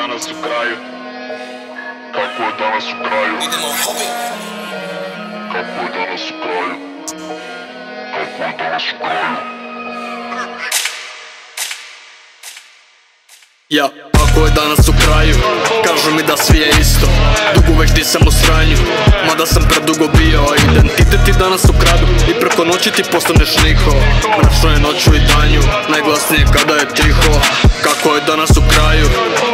danas u kraju? Kako je danas u kraju? Idemo hobi. Kako je danas u kraju? Kako je danas u kraju? Ja, kako je danas u kraju? Kažu mi da svi je isto. Dugo već nisam u sranju, mada sam predugo bio. Identitet ti danas ukradu i preko noći ti postaneš niko. Mračno je noću i danju, najglasnije kada je tiho. Kako je danas u kraju?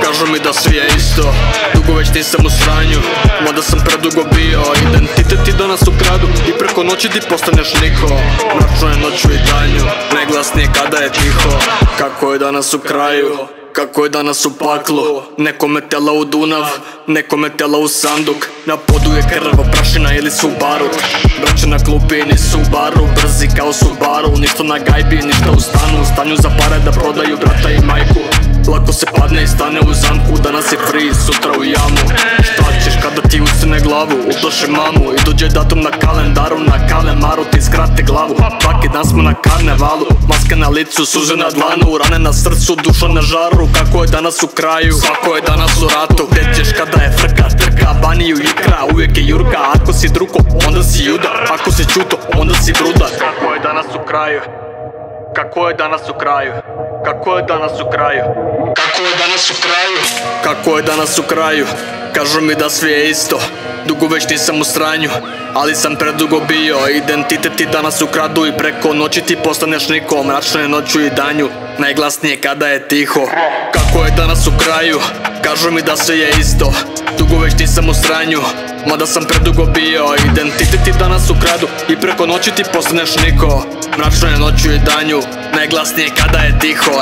Kažu mi da svi je isto. Dugo već nisam u sranju, mada sam predugo bio. Identitet ti danas ukradu i preko noći ti postaneš niko. Mračno je noću i danju, najglasnije kada je tiho. Kako je danas u kraju? Kako je danas u paklu? Nekome tela u Dunav, nekome tela u sanduk. Na podu je krva, prašina ili Subaru. Braće na klupi i nisu u baru, brzi kao Subaru. Ništa na gajbi, ništa u stanu. U stanju za pare da prodaju brata i majku. Lako se padne i stane u zamku. Danas je free, sutra u jamu. Šta ćeš kada ti usine glavu? Udoše mamu i dođe datum na kalendaru. Na kalemaru ti skrate glavu. Svaki dan smo na karnevalu, maske na licu, suze na dlanu, rane na srcu, duša na žaru. Kako je danas u kraju? Svako je danas u ratu. Gdje ćeš kada je frka, trka, baniju ikra? Uvijek je jurka, ako si druko, onda si juda. Ako si čuto, onda si bruda. Kako je danas u kraju? Kako je danas u kraju? Kako je danas u kraju? Kako je danas u kraju? Kako je danas u kraju? Kažu mi da svi je isto. Dugo već nisam u sranju, ali sam predugo bio. Identitet ti danas ukradu i preko noći ti postaneš niko. Mračno je noću i danju, najglasnije kada je tiho. Kako je danas u kraju? Kažu mi da sve je isto. Dugo već nisam u sranju, mada sam predugo bio. Identitet ti danas ukradu i preko noći ti postaneš niko. Mračno je noću i danju, najglasnije kada je tiho.